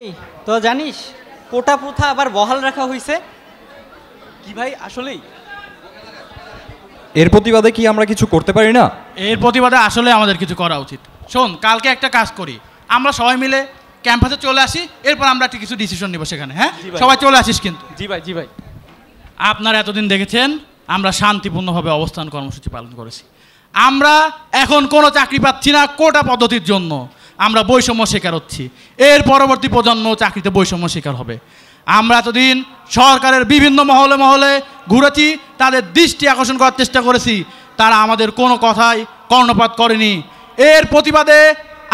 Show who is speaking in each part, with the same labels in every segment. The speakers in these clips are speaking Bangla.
Speaker 1: এই, তো জানিস কোটা প্রথা আবার বহাল রাখা হয়েছে।
Speaker 2: কি ভাই আসলেই?
Speaker 3: এর প্রতিবাদে কি আমরা কিছু করতে পারি না?
Speaker 4: এর প্রতিবাদে আসলে আমাদের কিছু করা উচিত। শোন, কালকে একটা কাজ করি, আমরা সবাই মিলে ক্যাম্পাসে চলে আসি, এরপর আমরা একটা কিছু ডিসিশন নিব সেখানে। হ্যাঁ, সবাই চলে আসিস কিন্তু।
Speaker 2: জি ভাই, জি ভাই।
Speaker 4: আপনারা এতদিন দেখেছেন আমরা শান্তিপূর্ণভাবে অবস্থান কর্মসূচি পালন করেছি। আমরা এখন কোনো চাকরি পাচ্ছি না কোটা পদ্ধতির জন্য, আমরা বৈষম্য শিকার হচ্ছি। এর পরবর্তী প্রজন্ম চাকরিতে বৈষম্য শিকার হবে। আমরা এতদিন সরকারের বিভিন্ন মহলে মহলে ঘুরেছি, তাদের দৃষ্টি আকর্ষণ করার চেষ্টা করেছি, তারা আমাদের কোনো কথাই কর্ণপাত করেনি। এর প্রতিবাদে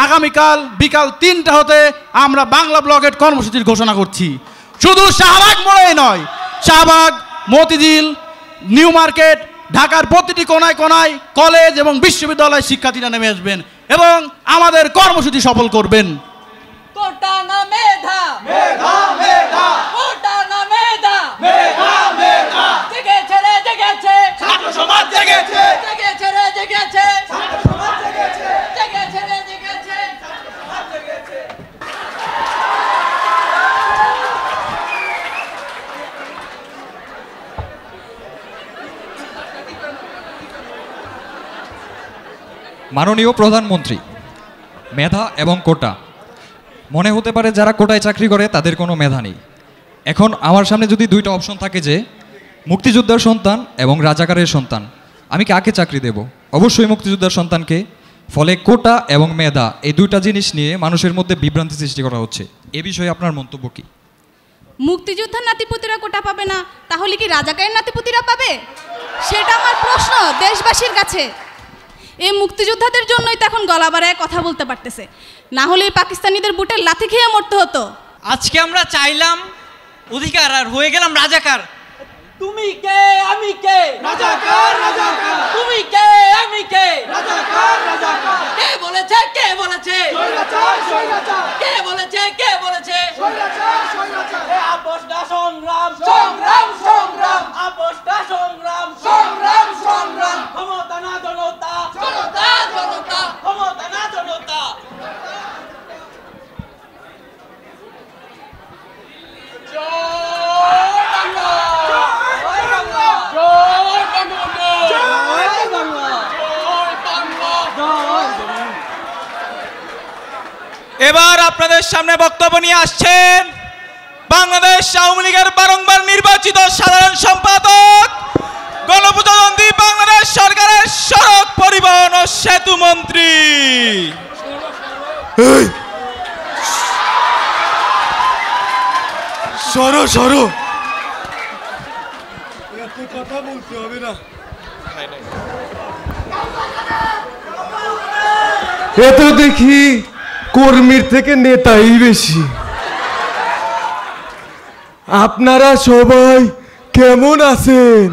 Speaker 4: আগামীকাল বিকাল 3টা হতে আমরা বাংলা ব্লকেট কর্মসূচির ঘোষণা করছি। শুধু শাহবাগ মোড়ে নয়, শাহবাগ, মতিঝিল, নিউ মার্কেট, ঢাকার প্রতিটি কোনায় কোনায় কলেজ এবং বিশ্ববিদ্যালয়ের শিক্ষার্থীরা নেমে আসবেন এবং আমাদের কর্মসূচি সফল করবেন।
Speaker 5: কোটা না মেধা, মেধা মেধা, কোটা না মেধা, মেধা মেধা, জেগেছে রে জেগেছে, ছাত্র সমাজ জেগেছে, জেগেছে রে জেগেছে, ছাত্র সমাজ জেগেছে, জেগেছে রে জেগেছে, ছাত্র সমাজ জেগেছে।
Speaker 3: মাননীয় প্রধানমন্ত্রী, মেধা এবং কোটা, মনে হতে পারে যারা কোটায় চাকরি করে তাদের কোনো মেধা নেই। এখন আমার সামনে যদি দুইটা অপশন থাকে যে মুক্তিযোদ্ধার সন্তান এবং রাজাকারের সন্তান, আমি কাকে চাকরি দেব? অবশ্যই মুক্তিযোদ্ধার সন্তানকে। ফলে কোটা এবং মেধা এই দুইটা জিনিস নিয়ে মানুষের মধ্যে বিভ্রান্তি সৃষ্টি করা হচ্ছে। এ বিষয়ে আপনার মন্তব্য কি?
Speaker 6: মুক্তিযোদ্ধার নাতিপুতিরা কোটা পাবে না, তাহলে কি রাজাকারের নাতিপুতিরা পাবে? সেটা আমার প্রশ্ন দেশবাসীর কাছে। এই মুক্তিযোদ্ধাদের জন্যই তো এখন গলা বাড়ায় কথা বলতে পারতেছে, না হলে এই পাকিস্তানিদের বুটের লাথি খেয়ে মরতে হতো।
Speaker 1: আজকে আমরা চাইলাম অধিকার আর হয়ে গেলাম রাজাকার।
Speaker 5: তুমি কে আমি কে, রাজাকার রাজাকার, তুমি কে আমি কে, রাজাকার রাজাকার, কে বলেছে কে বলেছে, স্বৈরাচার স্বৈরাচার, কে বলেছে কে বলেছে, স্বৈরাচার স্বৈরাচার, আপোষটা সংগ্রাম সংগ্রাম সংগ্রাম, আপোষটা সংগ্রাম সংগ্রাম সংগ্রাম, ক্ষমতা না জনতা, জনতা জনতা, ক্ষমতা না জনতা।
Speaker 2: এবার আপনাদের সামনে বক্তব্য নিয়ে আসছেন বাংলাদেশ আওয়ামী লীগের বারংবার নির্বাচিত সাধারণ সম্পাদক, গণপ্রজাতন্ত্রী বাংলাদেশ সরকারের সড়ক পরিবহন ও সেতু মন্ত্রী।
Speaker 7: সরো সরো, এত কথা বলতে হবে না। এ তো দেখি কর্মীর থেকে নেতাই বেশি। আপনারা সবাই কেমন আছেন?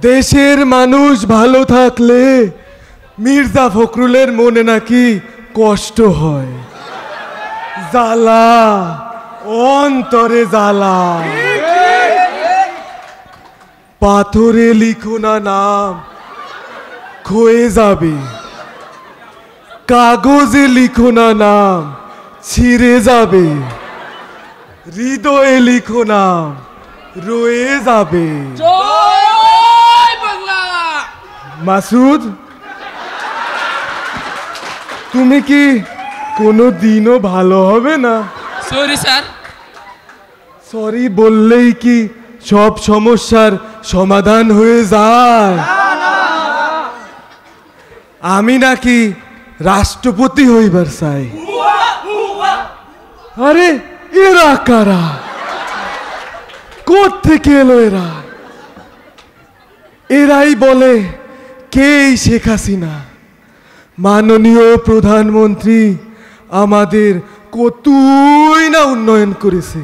Speaker 7: দেশের মানুষ ভালো থাকলে মির্জা ফখরুলের মনে নাকি কষ্ট হয়, জ্বালা, অন্তরে জ্বালা। পাথরে লিখো না নাম, ক্ষয়ে যাবে। কাগজে লিখো না নাম, ছিঁড়ে যাবে। হৃদয়ে লিখো নাম, রয়ে যাবে। মাসুদ, তুমি কি কোনো দিনও ভালো হবে না?
Speaker 5: Sorry sir.
Speaker 7: সরি বললেই কি সব সমস্যার সমাধান হয়ে যায়? আমি নাকি রাষ্ট্রপতি হইবার চাই। আরে এরা কারা? কোত্থেকে এলো এরা? এরাই বলে কে শেখ হাসিনা। মাননীয় প্রধানমন্ত্রী আমাদের কতই না উন্নয়ন করেছে।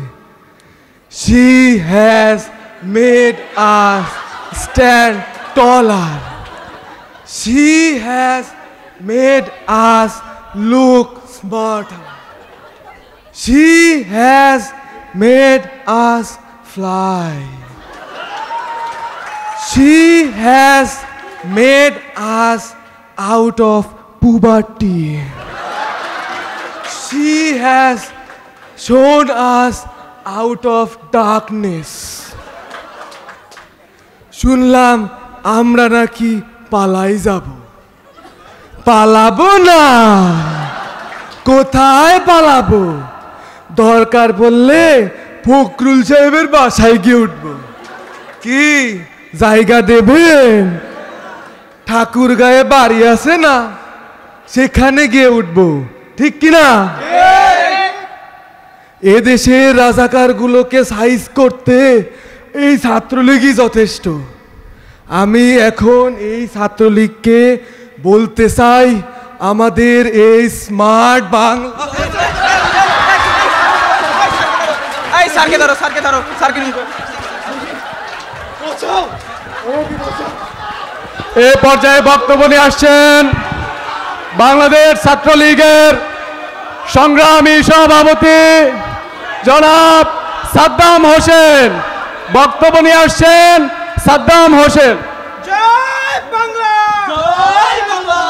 Speaker 7: She has made us stand taller. She has made us look smarter. She has made us fly. She has made us out of puberty. She has shown us out of darkness. শুনলাম আমরা নাকি পালাই যাব। পালাবো না, কোথায় পালাবো? দরকার পড়লে ফখরুল সাহেবের বাসায় গিয়ে উঠবো। কি জায়গা দেবেন? ঠাকুর গায়ে বাড়ি আছে না, সেখানে গিয়ে উঠবো, ঠিক কিনা? এদেশের রাজাকারগুলোকে সাইজ করতে এই ছাত্রলীগই যথেষ্ট। আমি এখন এই ছাত্রলীগকে বলতে চাই, আমাদের এই স্মার্ট বাংলা এ পর্যায়ে বক্তব্য নিয়ে আসছেন বাংলাদেশ ছাত্রলীগের সংগ্রামী সভাপতি জনাব সাদ্দাম হোসেন। বক্তব্য নিয়ে আসছেন সাদ্দাম হোসেন।
Speaker 2: জয় বাংলা, জয় বাংলা,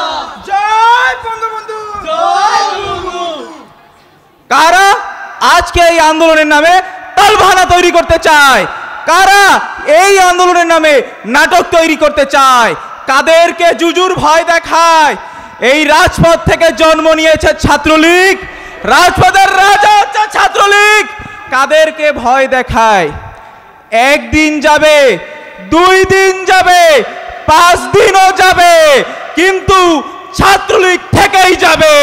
Speaker 2: জয় বঙ্গবন্ধু, জয় বঙ্গবন্ধু। কারা আজকে এই আন্দোলনের নামে তালবাহানা তৈরি করতে চায়? কারা এই আন্দোলনের নামে নাটক তৈরি করতে চায়? কাদেরকে জুজুর ভয় দেখায়? এই রাজপথ থেকে জন্ম নিয়েছে ছাত্রলীগ, রাজপথের রাজা হচ্ছে ছাত্রলীগ। কাদেরকে ভয় দেখায়? একদিন যাবে, 2 দিন যাবে, 5 দিনও যাবে, কিন্তু ছাত্রলীগ থেকেই যাবে।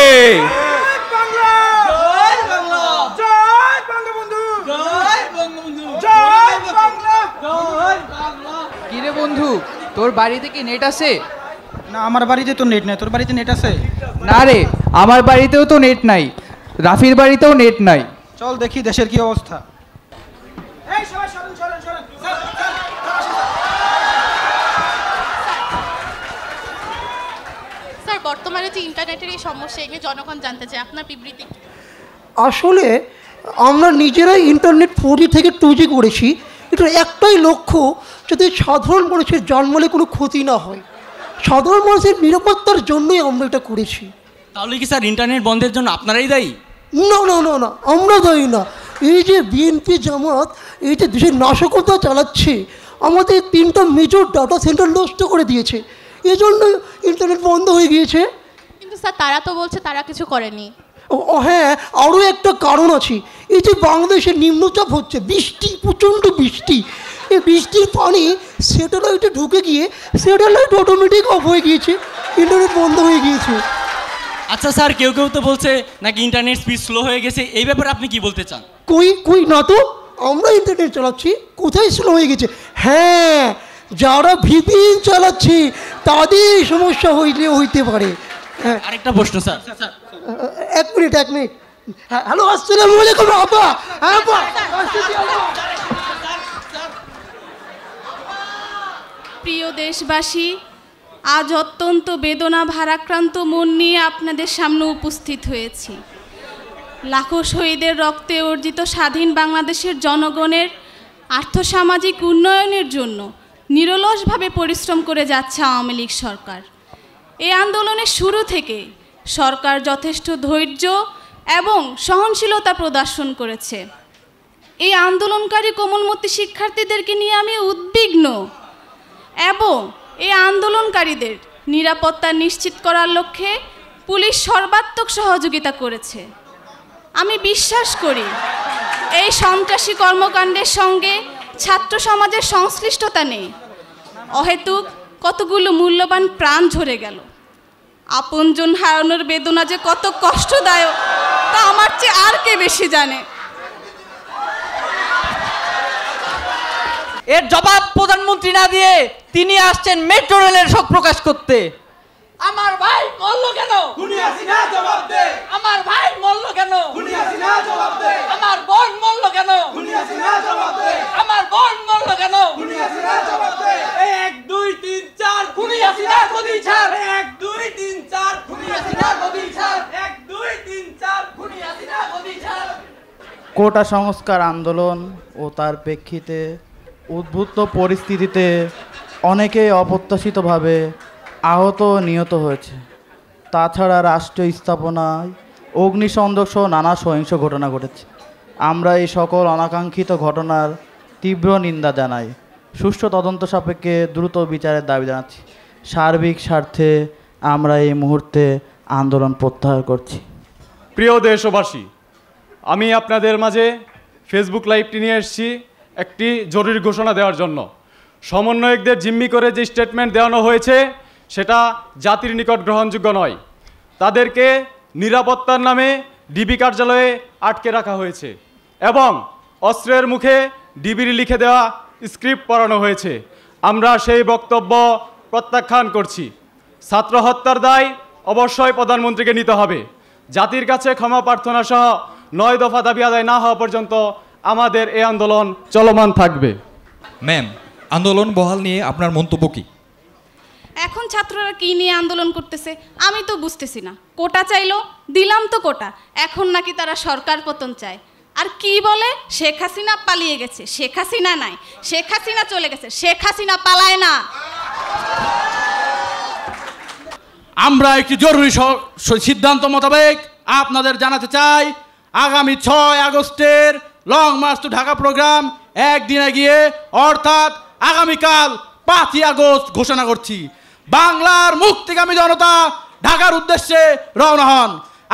Speaker 8: কিরে বন্ধু, তোর বাড়িতে কি নেট আছে?
Speaker 9: না, আমার বাড়িতে তো নেট নাই। তোর বাড়িতে নেট আছে?
Speaker 8: না রে, আমার বাড়িতেও তো নেট নাই, রাফির বাড়িতেও নেট নাই।
Speaker 9: চল দেখি দেশের কি অবস্থা।
Speaker 10: স্যার, বর্তমানে যে ইন্টারনেটের এই সমস্যা, এগুলো জনগণ জানতে চায়, আপনার বিবৃতি কি?
Speaker 11: আসলে আমরা নিজেরাই ইন্টারনেট 4G থেকে 2G করেছি। এটার একটাই লক্ষ্য, যাতে সাধারণ মানুষের জন্মলে কোনো ক্ষতি না হয়। সাধারণ মানুষের নিরাপত্তার জন্যই আমরা এটা করেছি।
Speaker 1: তাহলে কি স্যার ইন্টারনেট বন্ধের জন্য আপনারাই দায়ী?
Speaker 11: না না না না, আমরা দায়ী না। এই যে বিএনপি জামাত এই যে দেশের নাশকতা চালাচ্ছে, আমাদের 3টা মেজর ডাটা সেন্টার নষ্ট করে দিয়েছে, এজন্য ইন্টারনেট বন্ধ হয়ে গিয়েছে।
Speaker 10: কিন্তু স্যার, তারা তো বলছে তারা কিছু করেনি।
Speaker 11: ও হ্যাঁ, আরও একটা কারণ আছে। এই যে বাংলাদেশে নিম্নচাপ হচ্ছে, বৃষ্টি, প্রচণ্ড বৃষ্টি, এই বৃষ্টির পানি স্যাটেলাইটে ঢুকে গিয়ে স্যাটেলাইট অটোমেটিক অফ হয়ে গিয়েছে, ইন্টারনেট বন্ধ হয়ে গিয়েছে।
Speaker 1: আচ্ছা স্যার, কেউ কেউ তো বলছে নাকি ইন্টারনেট স্পিড স্লো হয়ে গেছে, এই ব্যাপারে আপনি কি বলতে চান?
Speaker 11: কই না তো, আমরা ইন্টারনেট চালাচ্ছি, কোথায় স্লো হয়ে গেছে? হ্যাঁ, যারা ভিপিএন চালাচ্ছে তাদের সমস্যা হইতে পারে। হ্যাঁ,
Speaker 1: আরেকটা প্রশ্ন স্যার।
Speaker 11: এক মিনিট। হ্যালো, আসসালামু আলাইকুম আপা।
Speaker 6: প্রিয় দেশবাসী, আজ অত্যন্ত বেদনা ভারাক্রান্ত মন নিয়ে আপনাদের সামনে উপস্থিত হয়েছি। লাখো শহীদের রক্তে অর্জিত স্বাধীন বাংলাদেশের জনগণের আর্থসামাজিক উন্নয়নের জন্য নিরলসভাবে পরিশ্রম করে যাচ্ছে আওয়ামী লীগ সরকার। এই আন্দোলনের শুরু থেকে সরকার যথেষ্ট ধৈর্য এবং সহনশীলতা প্রদর্শন করেছে। এই আন্দোলনকারী কোমলমতি শিক্ষার্থীদেরকে নিয়ে আমি উদ্বিগ্ন এবং এই আন্দোলনকারীদের নিরাপত্তা নিশ্চিত করার লক্ষ্যে পুলিশ সর্বাত্মক সহযোগিতা করেছে। আমি বিশ্বাস করি এই সন্ত্রাসী কর্মকাণ্ডের সঙ্গে ছাত্র সমাজের সংশ্লিষ্টতা নেই। অহেতুক কতগুলো মূল্যবান প্রাণ ঝরে গেল। আপনজন হারানোর বেদনা যে কত কষ্টদায়ক তা আমার চেয়ে আর কে বেশি জানে।
Speaker 5: এর জবাব প্রধানমন্ত্রী না দিয়ে তিনি আসছেন মেট্রো রেলের শোক প্রকাশ করতে। আমার ভাই মরল কেন? জবাব দে। আমার ভাই মরল কেন? জবাব দে। আমার বোন মরল কেন? জবাব দে। আমার বোন মরল কেন? জবাব দে। 1 2 3 4 খুনি হাসিনা গদি ছাড়। 1 2 3 4 খুনি হাসিনা গদি ছাড়। 1 2 3 4 খুনি হাসিনা গদি ছাড়।
Speaker 9: কোটা সংস্কার আন্দোলন ও তার প্রেক্ষিতে উদ্ভূত পরিস্থিতিতে অনেকেই অপ্রত্যাশিতভাবে আহত ও নিহত হয়েছে। তাছাড়া রাষ্ট্র স্থাপনায় অগ্নিসংযোগ সহ নানা সহিংস ঘটনা ঘটেছে। আমরা এই সকল অনাকাঙ্ক্ষিত ঘটনার তীব্র নিন্দা জানাই। সুষ্ঠু তদন্ত সাপেক্ষে দ্রুত বিচারের দাবি জানাচ্ছি। সার্বিক স্বার্থে আমরা এই মুহূর্তে আন্দোলন প্রত্যাহার করছি।
Speaker 7: প্রিয় দেশবাসী, আমি আপনাদের মাঝে ফেসবুক লাইভটি নিয়ে এসেছি একটি জরুরি ঘোষণা দেওয়ার জন্য। সমন্বয়কদের জিম্মি করে যে স্টেটমেন্ট দেওয়ানো হয়েছে সেটা জাতির নিকট গ্রহণযোগ্য নয়। তাদেরকে নিরাপত্তার নামে ডিবি কার্যালয়ে আটকে রাখা হয়েছে এবং অস্ত্রের মুখে ডিবির লিখে দেওয়া স্ক্রিপ্ট পড়ানো হয়েছে। আমরা সেই বক্তব্য প্রত্যাখ্যান করছি। ছাত্র হত্যার দায় অবশ্যই প্রধানমন্ত্রীকে নিতে হবে। জাতির কাছে ক্ষমা প্রার্থনা সহ 9 দফা দাবি আদায় না হওয়া পর্যন্ত আমাদের এই আন্দোলন চলমান থাকবে।
Speaker 3: ম্যাম, আন্দোলন বহাল নিয়ে আপনার মন্তব্য কি?
Speaker 6: এখন ছাত্ররা কি নিয়ে আন্দোলন করতেছে আমি তো বুঝতেছি না। কোটা চাইলো, দিলাম তো কোটা, এখন নাকি তারা সরকার পতন চায়। আর কি বলে শেখ হাসিনা পালিয়ে গেছে, শেখ হাসিনা নাই, শেখ হাসিনা চলে গেছে, শেখ হাসিনা পালায় না।
Speaker 4: আমরা একটি জরুরি সিদ্ধান্ত মোতাবেক আপনাদের জানাতে চাই, আগামী 6 আগস্টের long march to Dhaka program একদিন এগিয়ে অর্থাৎ আগামীকাল 5 আগস্ট ঘোষণা করছি। বাংলার মুক্তিকামী জনতা ঢাকার উদ্দেশ্যে রওনা হন।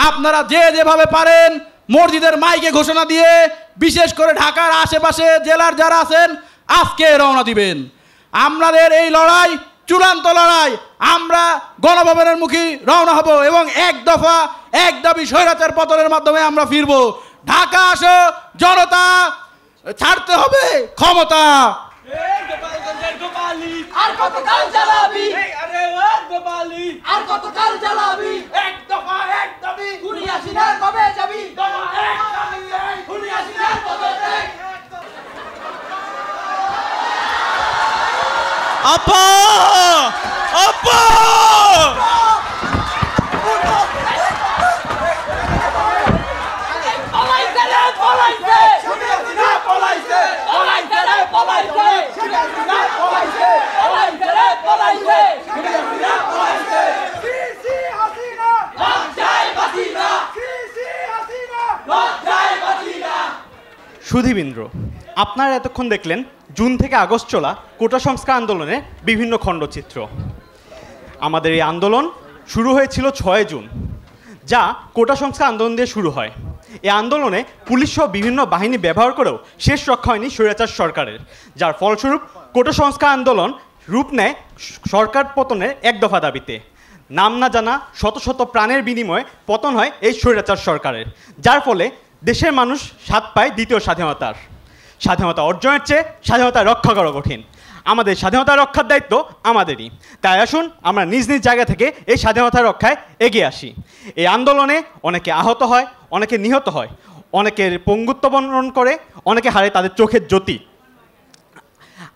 Speaker 4: আপনারা যে যেভাবে পারেন মসজিদের মাইকে ঘোষণা দিয়ে, বিশেষ করে ঢাকার আশেপাশে জেলার যারা আছেন আজকে রওনা দিবেন। আমাদের এই লড়াই চূড়ান্ত লড়াই। আমরা গণভবনের মুখী রওনা হব এবং এক দফা এক দাবি স্বৈরাচার পতনের মাধ্যমে আমরা ফিরব। ঢাকা আসো জনতা, ছাড়তে হবে ক্ষমতা।
Speaker 5: আর কতকাল জ্বালাবি, আর কতকাল জ্বালাবি, এক দফা এক দাবি, খুনি হাসিনা কবে যাবি, খুনি হাসিনা কবে যাবি।
Speaker 2: আপা আপা
Speaker 5: পলাইছে রে পলাইছে, খুনি হাসিনা পলাইছে, পলাইছে রে পলাইছে, খুনি হাসিনা পলাইছে, পলাইছে রে পলাইছে, খুনি হাসিনা পলাইছে। সিসি হাসিনা লজ্জায় বাঁচি না, সিসি হাসিনা লজ্জায় বাঁচি না।
Speaker 12: সুধীবৃন্দ, আপনারা এতক্ষণ দেখলেন জুন থেকে আগস্ট চলা কোটা সংস্কার আন্দোলনের বিভিন্ন খণ্ডচিত্র। আমাদের এই আন্দোলন শুরু হয়েছিল 6 জুন, যা কোটা সংস্কার আন্দোলন দিয়ে শুরু হয়। এই আন্দোলনে পুলিশ সহ বিভিন্ন বাহিনী ব্যবহার করেও শেষ রক্ষা হয়নি স্বৈরাচার সরকারের, যার ফলস্বরূপ কোটা সংস্কার আন্দোলন রূপ নেয় সরকার পতনের এক দফা দাবিতে। নাম না জানা শত শত প্রাণের বিনিময়ে পতন হয় এই স্বৈরাচার সরকারের, যার ফলে দেশের মানুষ স্বাদ পায় দ্বিতীয় স্বাধীনতার। স্বাধীনতা অর্জনের চেয়ে স্বাধীনতা রক্ষা করা কঠিন। আমাদের স্বাধীনতা রক্ষার দায়িত্ব আমাদেরই। তাই আসুন আমরা নিজ নিজ জায়গা থেকে এই স্বাধীনতা রক্ষায় এগিয়ে আসি। এই আন্দোলনে অনেকে আহত হয়, অনেকে নিহত হয়, অনেকের পঙ্গুত্ব বরণ করে, অনেকে হারে তাদের চোখের জ্যোতি।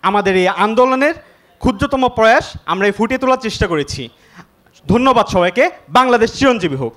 Speaker 12: আমাদের এই আন্দোলনের ক্ষুদ্রতম প্রয়াস আমরা ফুটিয়ে তোলার চেষ্টা করেছি। ধন্যবাদ সবাইকে। বাংলাদেশ চিরঞ্জীবী হোক।